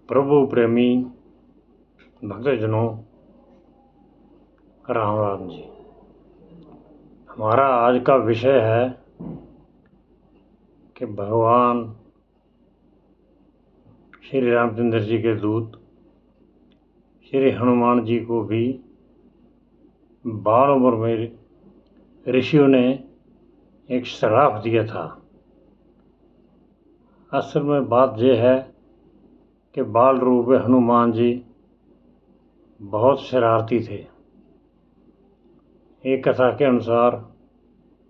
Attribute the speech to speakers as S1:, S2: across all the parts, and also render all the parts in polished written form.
S1: प्रभु प्रेमी भक्तजनों, राम राम जी। हमारा आज का विषय है कि भगवान श्री रामचंद्र जी के दूत श्री हनुमान जी को भी बाल उम्र में ऋषियों ने एक श्राप दिया था। असल में बात यह है कि बाल रूप में हनुमान जी बहुत शरारती थे। एक कथा के अनुसार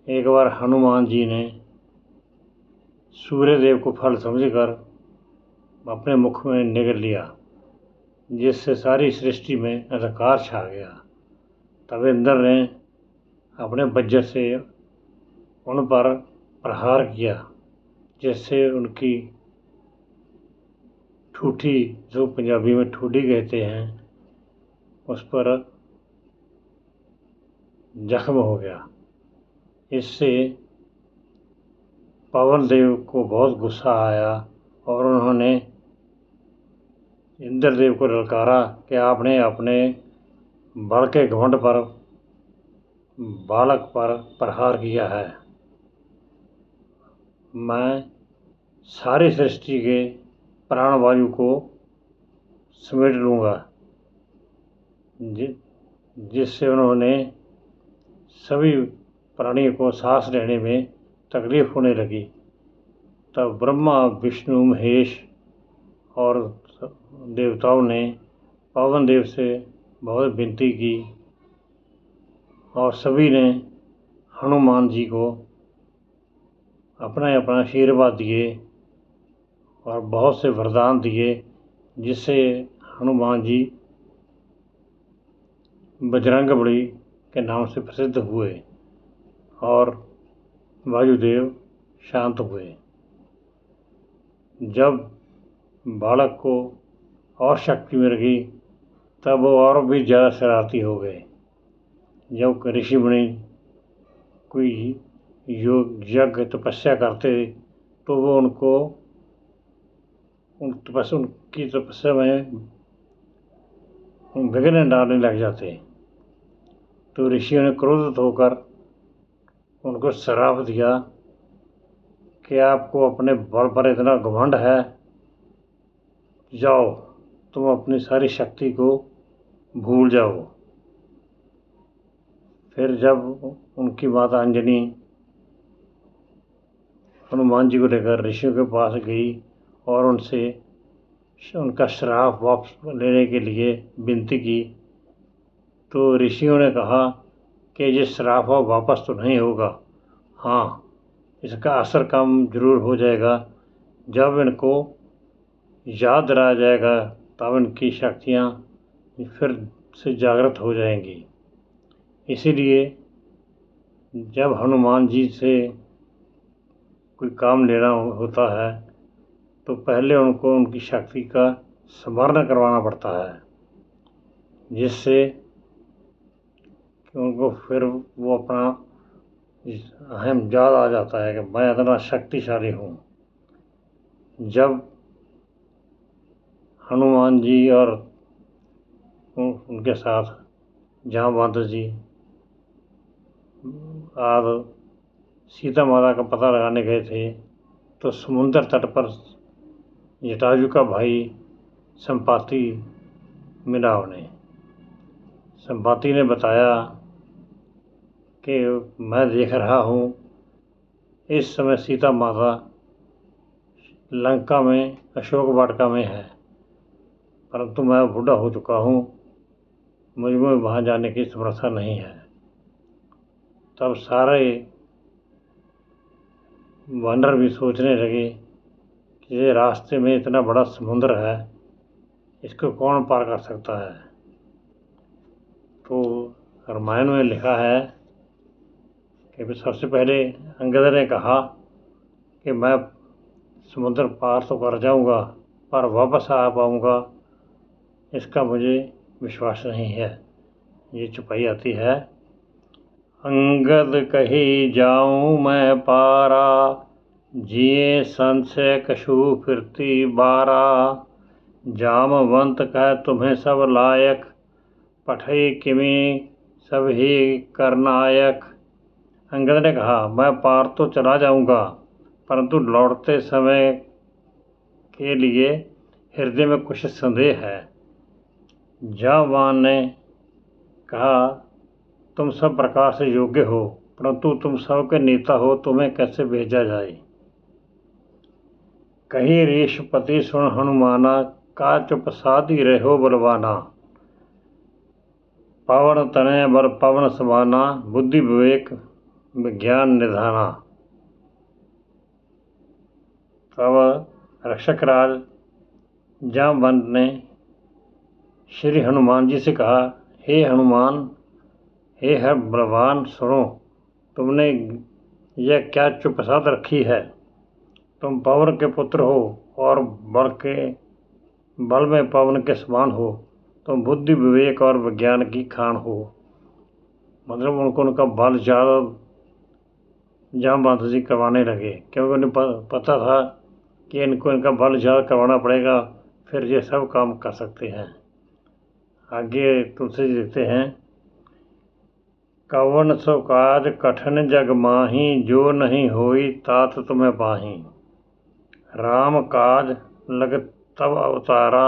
S1: एक बार हनुमान जी ने सूर्यदेव को फल समझकर अपने मुख में निगल लिया, जिससे सारी सृष्टि में अंधकार छा गया। तब इंद्र ने अपने वज्र से उन पर प्रहार किया, जिससे उनकी ठूठी, जो पंजाबी में ठूठी कहते हैं, उस पर जख्म हो गया। इससे पवन देव को बहुत गुस्सा आया और उन्होंने इंद्रदेव को ललकारा कि आपने अपने बल के घमंड पर बालक पर प्रहार किया है। मैं सारी सृष्टि के प्राणवायु को समेट लूँगा, जिससे उन्होंने सभी प्राणियों को सांस लेने में तकलीफ होने लगी। तब ब्रह्मा, विष्णु, महेश और देवताओं ने पवन देव से बहुत विनती की और सभी ने हनुमान जी को अपना अपना आशीर्वाद दिए और बहुत से वरदान दिए, जिससे हनुमान जी बजरंगबली के नाम से प्रसिद्ध हुए और वायुदेव शांत हुए। जब बालक को और शक्ति मिल गई तब वो और भी ज़्यादा शरारती हो गए। जब ऋषि मुनि कोई योग यज्ञ तपस्या करते तो वो उनकी तपस्या में विघ्न डालने लग जाते। तो ऋषियों ने क्रोधित होकर उनको श्राप दिया कि आपको अपने बल पर इतना घमंड है, जाओ तुम अपनी सारी शक्ति को भूल जाओ। फिर जब उनकी माता अंजनी हनुमान जी को लेकर ऋषियों के पास गई और उनसे उनका श्राप वापस लेने के लिए विनती की, तो ऋषियों ने कहा कि ये श्राप वापस तो नहीं होगा, हाँ इसका असर कम जरूर हो जाएगा। जब इनको याद दिलाया जाएगा तब इनकी शक्तियाँ फिर से जागृत हो जाएंगी। इसीलिए जब हनुमान जी से कोई काम लेना होता है तो पहले उनको उनकी शक्ति का स्मरण करवाना पड़ता है, जिससे कि उनको फिर वो अपना अहम याद आ जाता है कि मैं इतना शक्तिशाली हूँ। जब हनुमान जी और उनके साथ जामवंत जी आज सीता माता का पता लगाने गए थे तो समुद्र तट पर जटायु का भाई संपाति मिला उन्हें। संपाति ने बताया कि मैं देख रहा हूँ इस समय सीता माता लंका में अशोक वाटिका में है, परंतु मैं बूढ़ा हो चुका हूँ, मुझ में वहाँ जाने की समर्था नहीं है। तब सारे वानर भी सोचने लगे कि ये रास्ते में इतना बड़ा समुद्र है, इसको कौन पार कर सकता है। तो रामायण में लिखा है कि सबसे पहले अंगद ने कहा कि मैं समुद्र पार तो कर जाऊंगा पर वापस आ पाऊंगा इसका मुझे विश्वास नहीं है। ये चौपाई आती है, अंगद कही जाऊं मैं पारा, जिए संशय कछु फिरती बारा, जामवंत कह तुम्हें सब लायक, पठई किमी सब ही करनायक। अंगद ने कहा, मैं पार तो चला जाऊंगा, परंतु लौटते समय के लिए हृदय में कुछ संदेह है। जामवान ने कहा, तुम सब प्रकार से योग्य हो, परंतु तुम सबके नेता हो, तुम्हें कैसे भेजा जाए। कही ऋषपति सुन हनुमाना, का चुप साधी रहो बलवाना। पवन तनय बल पवन समाना, बुद्धि विवेक विज्ञान निधाना। तब रक्षक राज जामवंत ने श्री हनुमान जी से कहा, हे हनुमान, हे हर बलवान, सुनो, तुमने यह क्या चुप साध रखी है। तुम पवन के पुत्र हो और बल में पवन के समान हो। तुम बुद्धि विवेक और विज्ञान की खान हो। मतलब उनका बल ज़्यादा जामवंत जी करवाने लगे, क्योंकि उन्हें पता था कि इनका बल ज़्यादा करवाना पड़ेगा, फिर ये सब काम कर सकते हैं। आगे तुलसी जी देखते हैं, कवन सो काज कठिन जग माही, जो नहीं होई तात तुम्हें पाही। राम काज लग तब अवतारा,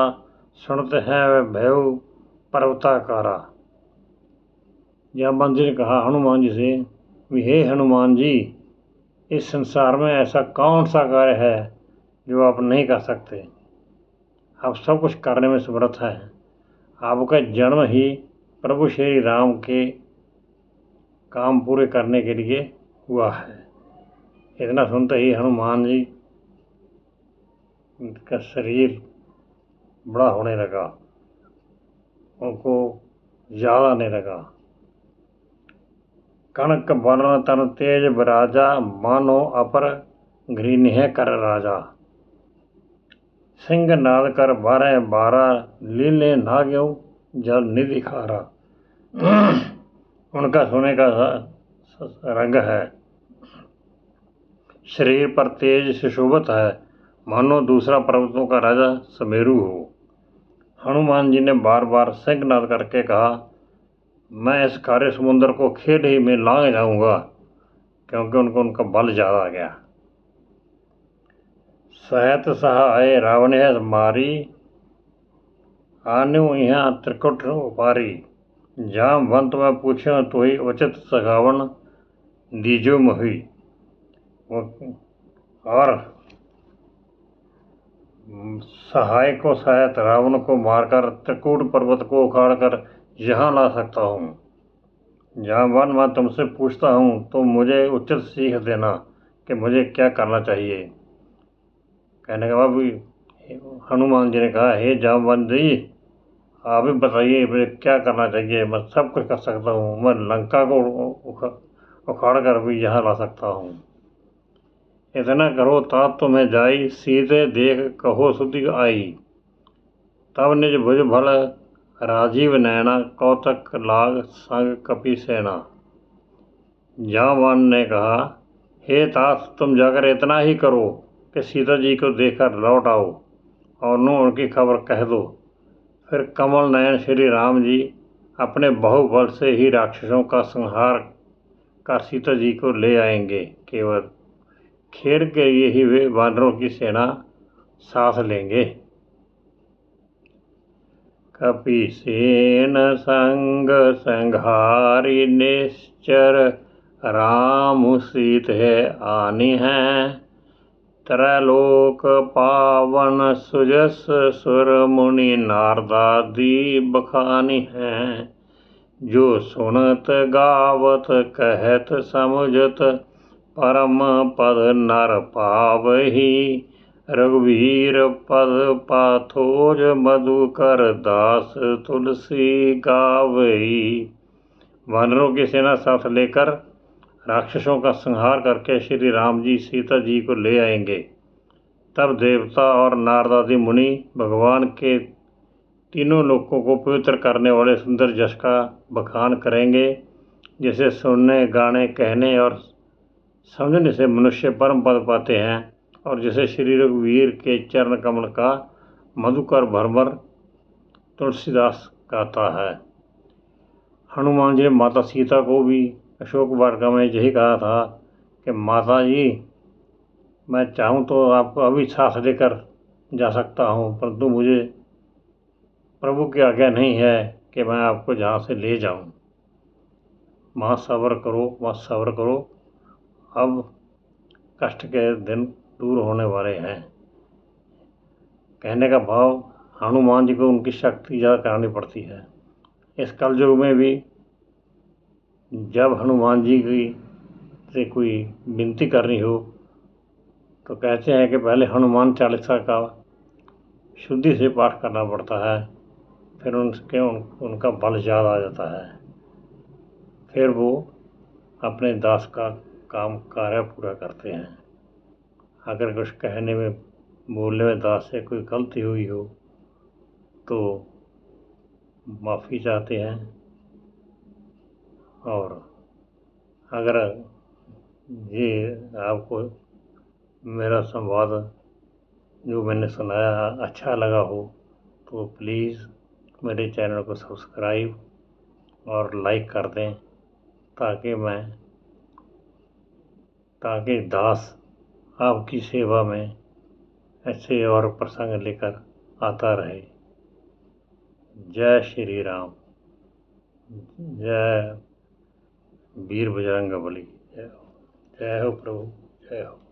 S1: सुनते हैं भयउ पर्वताकारा। जामवंत जी ने कहा हनुमान जी से, हे हनुमान जी, इस संसार में ऐसा कौन सा कार्य है जो आप नहीं कर सकते। आप सब कुछ करने में समर्थ हैं। आपका जन्म ही प्रभु श्री राम के काम पूरे करने के लिए हुआ है। इतना सुनते ही हनुमान जी का शरीर बड़ा होने लगा, उनको याद आने लगा। कनक वर्ण तन तेज बराजा, मानो अपर घृण्य कर राजा। सिंह नाद कर 12 लीले नाग्यो जल निधि खारा। उनका सोने का रंग है, शरीर पर तेज सुशोभित है, मानो दूसरा पर्वतों का राजा समेरु हो। हनुमान जी ने बार बार सिंहनाद करके कहा, मैं इस कार्य समुद्र को खेल ही में लांग जाऊंगा, क्योंकि उनका बल ज़्यादा आ गया। सहत सहाय रावण है मारी, आनु यहाँ त्रिकुट उपारी। जामवंत में पूछो तो ही उचित सखावन, दीजो मोही। और सहाय को सहायत रावण को मारकर त्रिकूट पर्वत को उखाड़कर यहाँ ला सकता हूँ। जामवान, मैं तुमसे पूछता हूँ तो मुझे उचित सीख देना कि मुझे क्या करना चाहिए। कहने के बाद हनुमान जी ने कहा, हे जामवंत जी, आप ही बताइए मुझे क्या करना चाहिए। मैं सब कुछ कर सकता हूँ, मैं लंका को उखाड़ कर भी यहाँ ला सकता हूँ। इतना करो तात तुम्हें जाई, सीधे देख कहो सुधि आई। तब निज भुज भल राजीव नैना, कौतक लाग संग कपि सेना। जामवान ने कहा, हे तात, तुम जाकर इतना ही करो कि सीता जी को देखकर लौट आओ और उनकी खबर कह दो। फिर कमल नयन श्री राम जी अपने बाहुबल से ही राक्षसों का संहार कर सीता जी को ले आएंगे। केवल खेर के लिए ही वे वानरों की सेना साथ लेंगे। कपिसेन संग संघारी निश्चर, राम सीत है आनी है। त्रैलोक पावन सुजस सुर मुनि नारदादि बखानी हैं। जो सुनत गावत कहत समुझत, परम पद नर पावही। रघुवीर पद पाथोज मधुकर दास, तुलसी गावही। वानरों की सेना साथ लेकर राक्षसों का संहार करके श्री राम जी सीता जी को ले आएंगे। तब देवता और नारदादि मुनि भगवान के तीनों लोकों को पवित्र करने वाले सुंदर जश का बखान करेंगे, जिसे सुनने, गाने, कहने और समझने से मनुष्य परम पद पाते हैं, और जिसे श्री रघुवीर के चरण कमल का मधुकर भरभर तुलसीदास गाता है। हनुमान जी ने माता सीता को भी अशोक वाटिका में यही कहा था कि माता जी, मैं चाहूँ तो आपको अभी सांस लेकर जा सकता हूँ, परंतु मुझे प्रभु की आज्ञा नहीं है कि मैं आपको जहाँ से ले जाऊँ। माँ सब्र करो, माँ सब्र करो, अब कष्ट के दिन दूर होने वाले हैं। कहने का भाव, हनुमान जी को उनकी शक्ति ज़्यादा करानी पड़ती है। इस कलयुग में भी जब हनुमान जी की से कोई विनती करनी हो तो कहते हैं कि पहले हनुमान चालीसा का शुद्धि से पाठ करना पड़ता है, फिर उनका बल ज़्यादा आ जाता है, फिर वो अपने दास का काम कार्य पूरा करते हैं। अगर कुछ कहने में, बोलने में दास से कोई गलती हुई हो तो माफ़ी चाहते हैं, और अगर ये आपको मेरा संवाद जो मैंने सुनाया अच्छा लगा हो तो प्लीज़ मेरे चैनल को सब्सक्राइब और लाइक कर दें, ताकि दास आपकी सेवा में ऐसे और प्रसंग लेकर आता रहे। जय श्री राम, जय वीर बजरंगबली, जय हो प्रभु, जय हो।